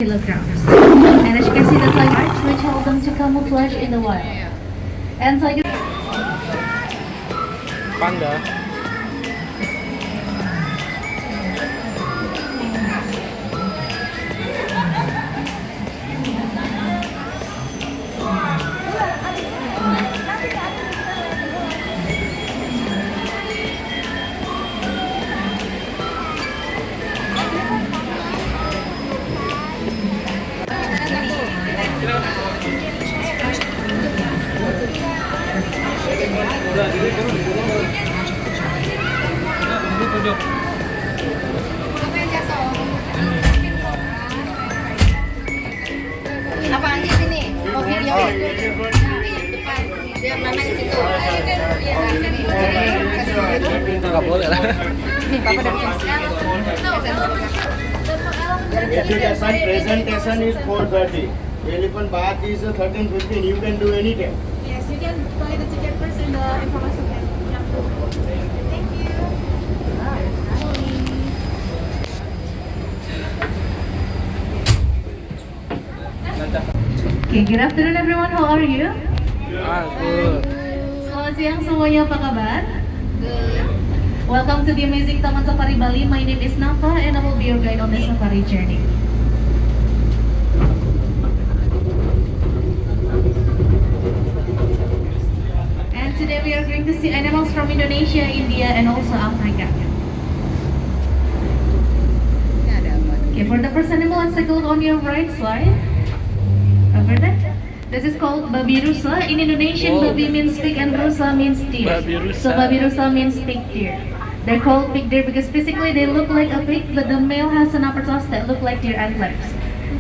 kilograms. And as you can see, that's like arts which help them to camouflage in the wild. And tiger. Panda. Apaan di sini? Mau video depan. Biar Mama di situ. Nggak boleh lah. Nih, Papa dari Education presentation is 4:30. Elephant bath is 13:15. You can do anytime. Yes, you can buy the ticket first and the information can. Thank you. Okay, good afternoon everyone. How are you? Good. Selamat siang semuanya, apa kabar? Welcome to the amazing Taman Safari Bali. My name is Nafa and I will be your guide on the safari journey. And today we are going to see animals from Indonesia, India and also Africa. Okay, for the first animal, let's take a look on your right slide. Over there. This is called babi rusa. In Indonesian, Whoa. babi means pig and rusa means deer. Babi rusa. So babi rusa means pig deer. They're called pig deer because physically they look like a pig, but the male has an upper tusk that look like deer antlers.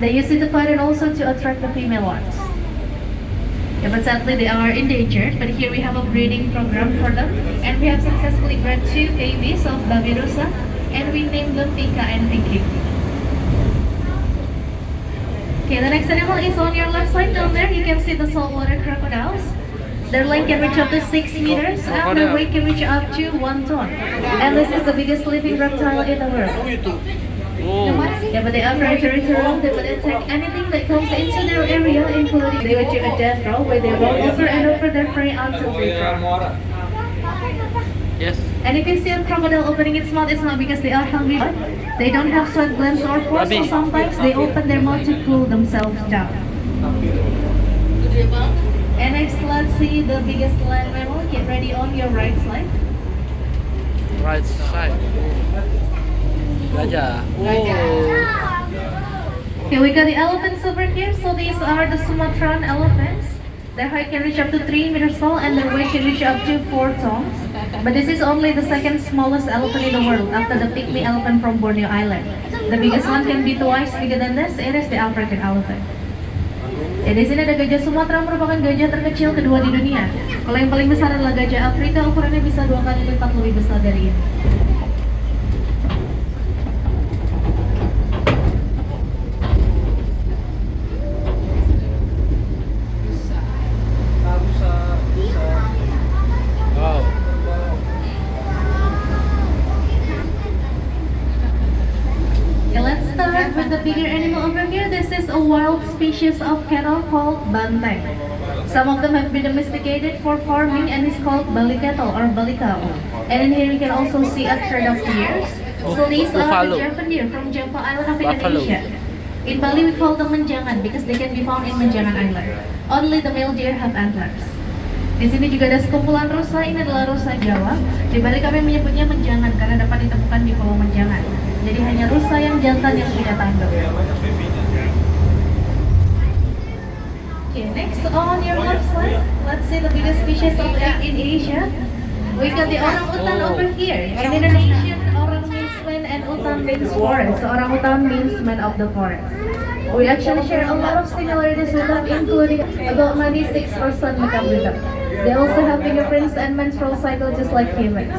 They use it to fight and also to attract the female ones. Yeah, but sadly they are endangered. But here we have a breeding program for them, and we have successfully bred 2 babies of babi rusa, and we named them Pika and Pinky. Okay, the next animal is on your left side down there. You can see the saltwater crocodiles. Their length can reach up to 6 meters and their weight can reach up to 1 ton. And this is the biggest living reptile in the world. Oh. Yeah, but they are very territorial. They will attack anything that comes into their area, including they would do a death roll where they roll over and over their prey until they drop. Yes. And if you see a crocodile opening its mouth, it's not because they are hungry. They don't have sweat glands or pores, so sometimes they open their mouth to cool themselves down. And next, let's see the biggest land mammal. Get ready on your right side. Right side. Gajah. Okay, we got the elephants over here. So these are the Sumatran elephants. Their height can reach up to 3 meters tall and their weight can reach up to 4 tons. But this is only the second smallest elephant in the world after the pygmy elephant from Borneo Island. The biggest one can be twice bigger than this. It is the African elephant. Di sini ada gajah Sumatera, merupakan gajah terkecil kedua di dunia. Kalau yang paling besar adalah gajah Afrika, ukurannya bisa 2 kali lipat lebih besar dari ini. Wow. Okay, let's start with the bigger animal over here. This is a wild species of cattle called banteng. Some of them have been domesticated for farming and is called bali cattle or bali cow. And in here you can also see a herd of deers. So these are Buffalo. the Javan deer from Java Island of Buffalo. Indonesia. In Bali we call them menjangan because they can be found in Menjangan Island. Only the male deer have antlers. Di sini juga ada sekumpulan rusa. Ini adalah rusa Jawa. Di Bali kami menyebutnya menjangan karena dapat ditemukan di Pulau Menjangan. Jadi hanya rusa yang jantan yang punya tanduk. Okay, next on your left side, let's see the biggest species of egg in Asia. We got the orangutan over here. In Indonesian, orang means man and utan means forest. So orangutan means man of the forest. We actually share a lot of similarities with them, including about 96% makeup with them. They also have fingerprints and menstrual cycle just like humans.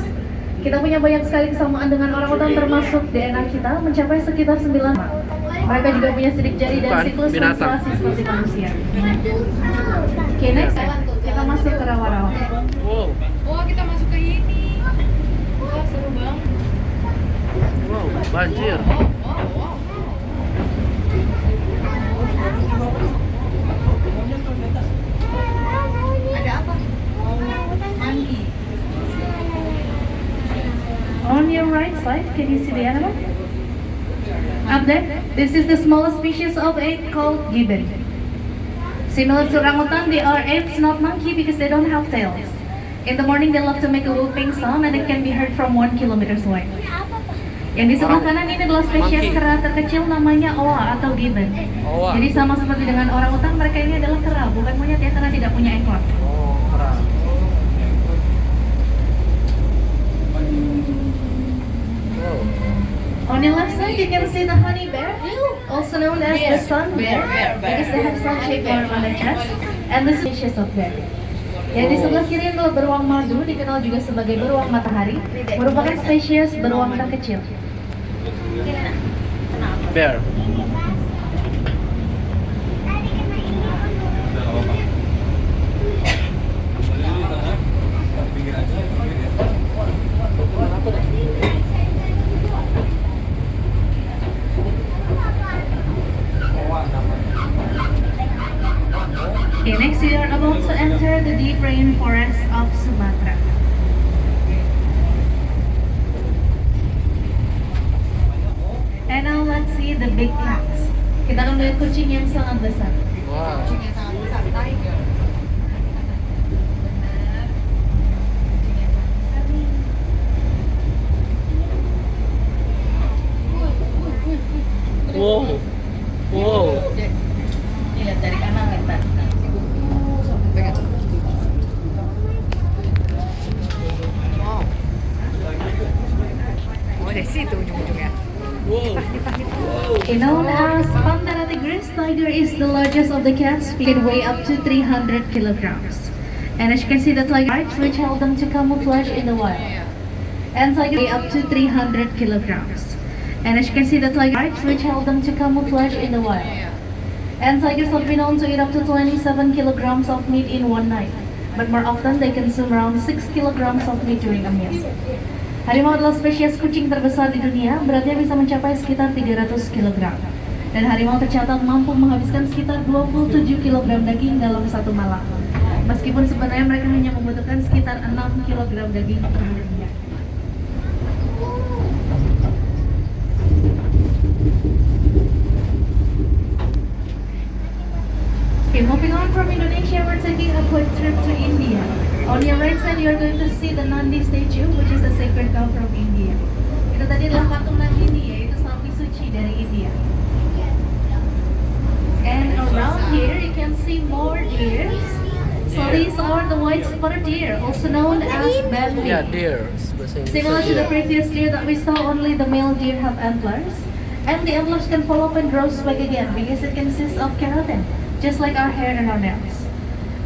Kita punya banyak sekali kesamaan dengan orangutan, termasuk DNA kita mencapai sekitar 9. Mereka juga punya sidik jari dan siklus menstruasi seperti manusia. Oke, next kita masuk ke rawa-rawa. Wow. Oh, kita masuk ke ini. Wah, seru banget. Wow, banjir. Oh. see the animal? Up there, this is the smallest species of ape called gibbon. Similar to orangutan, they are apes, not monkey, because they don't have tails. In the morning, they love to make a whooping sound and it can be heard from 1 kilometer away. Yang di sebelah kanan ini adalah spesies kera terkecil namanya oa atau gibbon. Oa. Jadi sama seperti dengan orangutan, mereka ini adalah kera, bukan monyet ya, karena tidak punya ekor. Oh, keren. On the left side, you can see the honey bear, also known as the sun bear, because they have sun-shaped horn on the chest, and the species of bear. Yang di sebelah kiri adalah beruang madu, dikenal juga sebagai beruang matahari, merupakan spesies beruang terkecil. Bear. Okay, next we are about to enter the deep rainforest of Sumatra. And now let's see the big cats. Kita akan melihat kucing yang sangat besar. Wow. Wow. Wow. Lihat dari kanan lebar. Wow. Oh, dari situ ujung-ujungnya. Wow. Okay, known as Panthera tigris, tiger is the largest of the cats. It can weigh up to 300 kilograms. And as you can see, the tiger stripes which help them to camouflage in the wild. And tiger weigh up to 300 kilograms. And as you can see, the tiger stripes which help them to camouflage in the wild. And tigers have been known to eat up to 27 kilograms of meat in one night. But more often, they consume around 6 kilograms of meat during a meal. Harimau adalah spesies kucing terbesar di dunia, beratnya bisa mencapai sekitar 300 kg. Dan harimau tercatat mampu menghabiskan sekitar 27 kg daging dalam satu malam. Meskipun sebenarnya mereka hanya membutuhkan sekitar 6 kg daging per harinya. Okay, moving on from Indonesia, we're taking a quick trip to India. On your right side, you're going to see the Nandi statue, which is a sacred cow from India. Itu tadi adalah patung Nandini, yaitu sapi suci dari India. And around here, you can see more deers. So these are the white spotted deer, also known as bambi. Yeah, deer. Bahasa Inggrisnya Similar to the deer. previous deer that we saw, only the male deer have antlers. And the antlers can fall off and grow back again because it consists of keratin, just like our hair and our nails.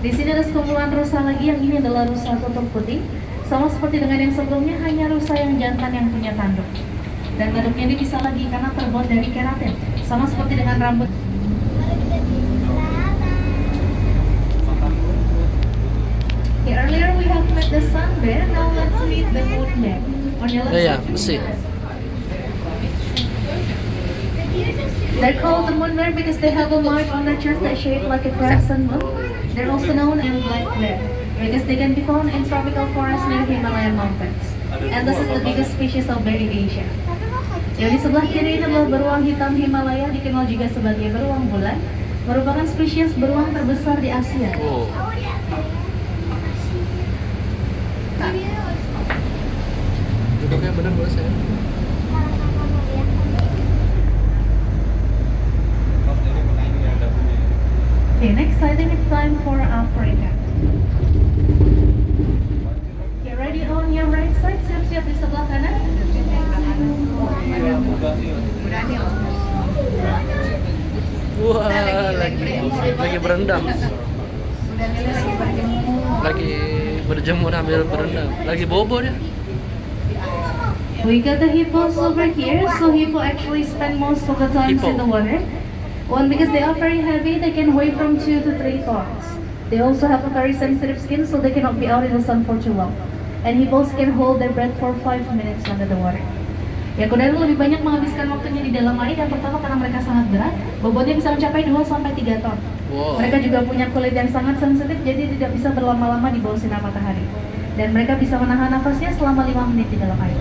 Di sini ada sekumpulan rusa lagi, yang ini adalah rusa tutul putih. Sama seperti dengan yang sebelumnya, hanya rusa yang jantan yang punya tanduk. Dan tanduknya ini bisa lagi karena terbuat dari keratin. Sama seperti dengan rambut. Okay, earlier we have met the sun bear, now let's meet the moon bear. On your left Yeah, side. see. They're called the moon bear because they have a mark on their chest that's shaped like a crescent moon. They're also known as black bear because they can be found in tropical forests near Himalayan mountains. And this is the biggest species of bear in Asia. Yang di sebelah kiri ini adalah beruang hitam Himalaya, dikenal juga sebagai beruang bulan. Merupakan spesies beruang terbesar di Asia. Oh. Duduknya benar boleh saya? Okay, next I think it's time for Africa. Okay, ready on your right side, siap-siap di sebelah kanan. Wah, lagi berendam. Lagi berjemur ambil berendam. Lagi bobo dia. We got the hippos over here, so hippo actually spend most of the times in the water. One, because they are very heavy, they can weigh from 2 to 3 tons. They also have a very sensitive skin, so they cannot be out in the sun for too long. And hippos can hold their breath for 5 minutes under the water. Ya, kuda itu lebih banyak menghabiskan waktunya di dalam air. Yang pertama karena mereka sangat berat, bobotnya bisa mencapai 2-3 ton. Wow. Mereka juga punya kulit yang sangat sensitif, jadi tidak bisa berlama-lama di bawah sinar matahari. Dan mereka bisa menahan nafasnya selama 5 menit di dalam air.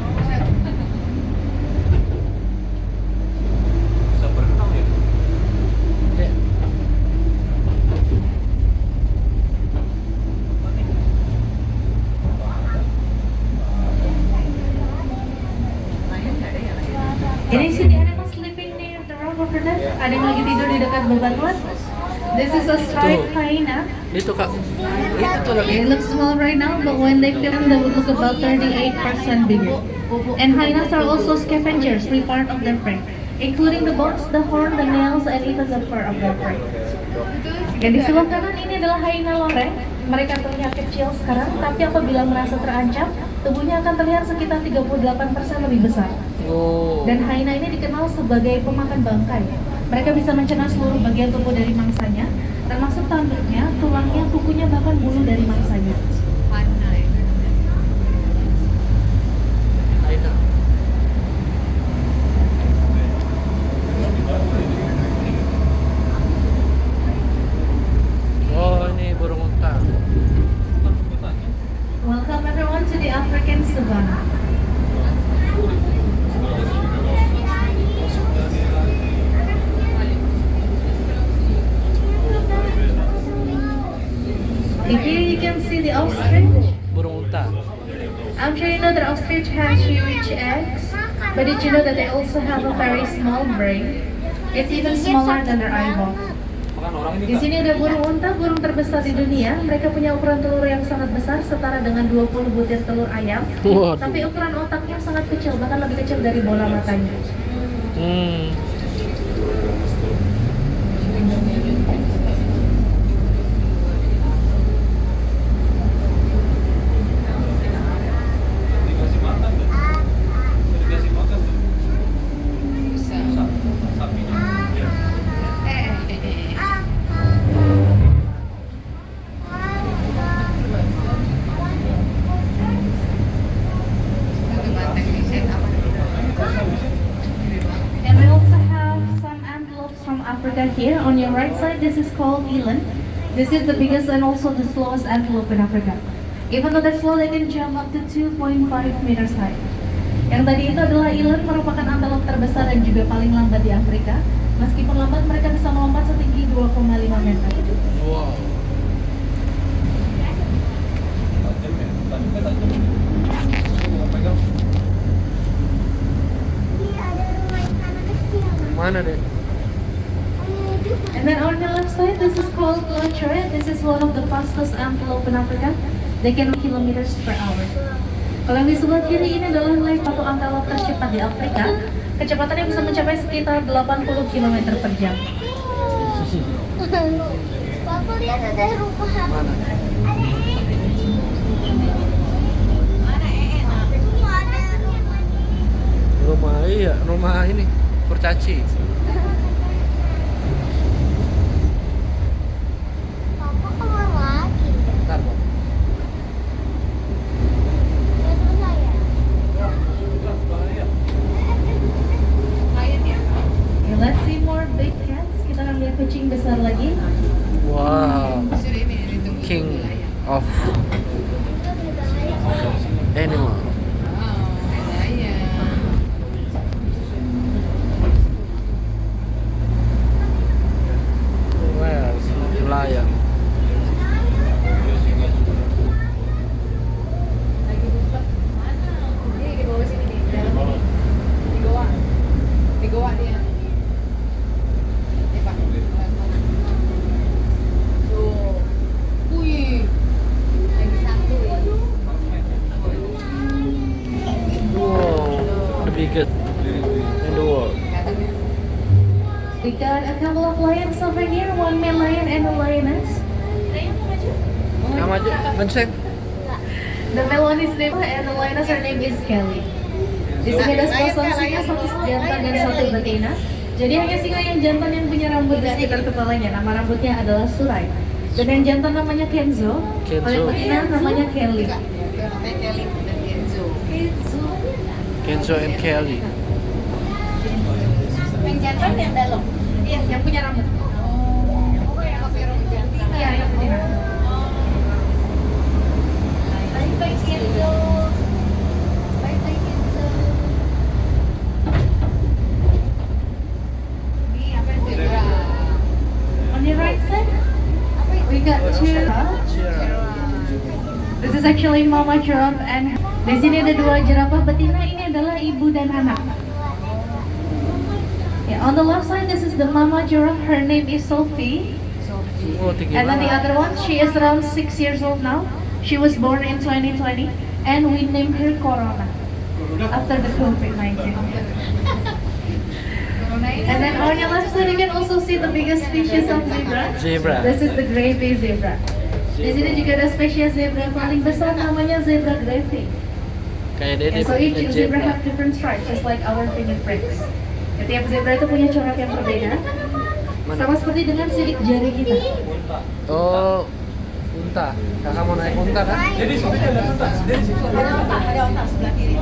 tidur di dekat bebatuan. This is a striped hyena. Itu kak, itu tuh lagi. They look small right now, but when they film, they would look about 38% bigger. And hyenas are also scavengers, free part of their prey, including the bones, the horn, the nails, and even the fur of their prey. Dan di sebelah kanan ini adalah hyena loreng. Mereka terlihat kecil sekarang, tapi apabila merasa terancam, tubuhnya akan terlihat sekitar 38% lebih besar. Oh. Dan hyena ini dikenal sebagai pemakan bangkai. Mereka bisa mencerna seluruh bagian tubuh dari mangsanya, termasuk tanduknya, tulangnya, kukunya, bahkan bulu dari mangsanya. Hyena. Oh, ini burung unta. Welcome everyone to the African Savannah. Here you can see the ostrich. Burung unta. I'm sure you know that ostrich has huge eggs, but did you know that they also have a very small brain? It's even smaller than their eyeball. Di sini ada burung unta, burung terbesar di dunia. Mereka punya ukuran telur yang sangat besar, setara dengan 20 butir telur ayam. Waduh. Tapi ukuran otaknya sangat kecil, bahkan lebih kecil dari bola matanya. And we also have some antelopes from Africa here. On your right side, this is called eland. This is the biggest and also the slowest antelope in Africa. Even though they're slow, they can jump up to 2.5 meters high. Yang tadi itu adalah eland, merupakan antelope terbesar dan juga paling lambat di Afrika. Meskipun lambat, mereka bisa melompat setinggi 2,5 meter. Wow. Mana deh? And then on the left side, this is called Lotre. This is one of the fastest antelope in Africa. They can kilometers per hour. Kalau yang di sebelah kiri ini adalah satu antelope tercepat di Afrika. Kecepatannya bisa mencapai sekitar 80 km per jam. Papa lihat ada rumah. Mana? Rumah iya, rumah ini kurcaci. Papa keluar lagi. Bentar, Bang. Lihat dulu saya. Okay, let's see more big cats. Kita akan lihat kucing besar lagi. Wow. King of animal. Well, lion. Wow, the biggest in the world. We got a couple of lions over here, one male lion and a lioness. Nama aja, Benseng. The male one is named and the lioness, her name is Kelly. Di sini ada sepasang singa, satu jantan dan satu betina. Jadi hanya singa yang jantan yang punya rambut di sekitar kepalanya. Nama rambutnya adalah Surai. Dan yang jantan namanya Kenzo. Kalau yang betina namanya Kelly. Kenzo and Kelly. Yang jantan yang dalam. Iya, yang punya rambut. Iya, yang betina. Bye-bye Kenzo. Bye-bye Kenzo. On your right side, we got giraffe. This is actually mama giraffe and di sini ada dua jerapah betina. Ini adalah ibu dan anak. Yeah, on the left side, this is the mama giraffe. Her name is Sophie. Oh, tinggi And then the banget. other one, she is around 6 years old now. She was born in 2020, and we named her Corona after the COVID-19. And then on your left side, you can also see the biggest species of zebra. Zebra. This is the gravy zebra. Di sini juga ada spesies zebra paling besar, namanya zebra gravy. Kayak Dede And so each punya zebra have different stripes, just like our fingerprints. Setiap zebra itu punya corak yang berbeda, sama seperti dengan sidik jari kita. Oh, unta. Kakak mau naik unta kan? Ada otak sebelah kiri.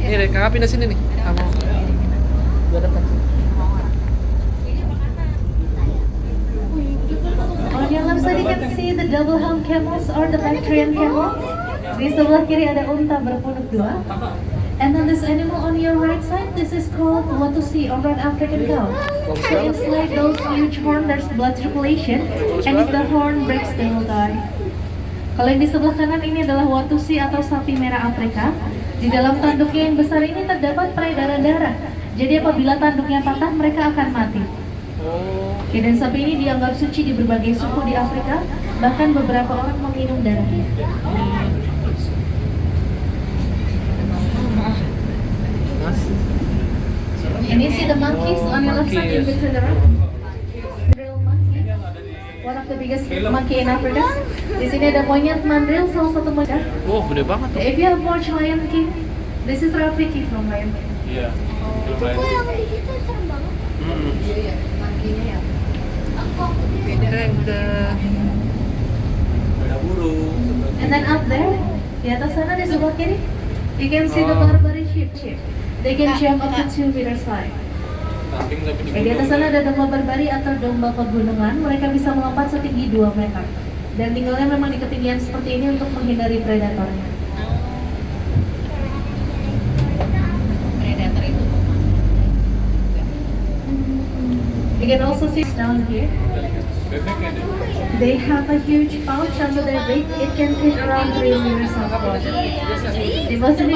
Ini deh, kakak pindah sini nih. Kamu. Gua dekat. On your left side, you can see the double hump camels or the Bactrian camel. Di sebelah kiri ada unta berpunuk dua. And then this animal on your right side, this is called Watusi or red African cow. So inside those huge horn, there's blood circulation, and if the horn breaks, they will die. Kalau yang di sebelah kanan ini adalah Watusi atau sapi merah Afrika. Di dalam tanduknya yang besar ini terdapat peredaran darah. Jadi apabila tanduknya patah, mereka akan mati. Oh, Oke, dan sapi ini dianggap suci di berbagai suku di Afrika, bahkan beberapa orang meminum darahnya. And you see the monkeys on your left side in between the row? Mandrill monkey, one of the biggest monkey in Africa. Di sini ada monyet mandrill, salah satu monyet. oh gede banget tuh. If you have watched Lion King, this is Rafiki from Lion King. Kok yang di situ serem banget? ya. And then up there, di atas sana di sebelah kiri, you can see the Barbary sheep. They can jump up to 2 meters high. Di atas sana ada domba barbari atau domba pegunungan. Mereka bisa melompat setinggi 2 meter. Dan tinggalnya memang di ketinggian seperti ini untuk menghindari predatornya. Predator itu. You can also see down here. They have a huge pouch under their beak. It can fit around 3 liters of water. Di bawah sini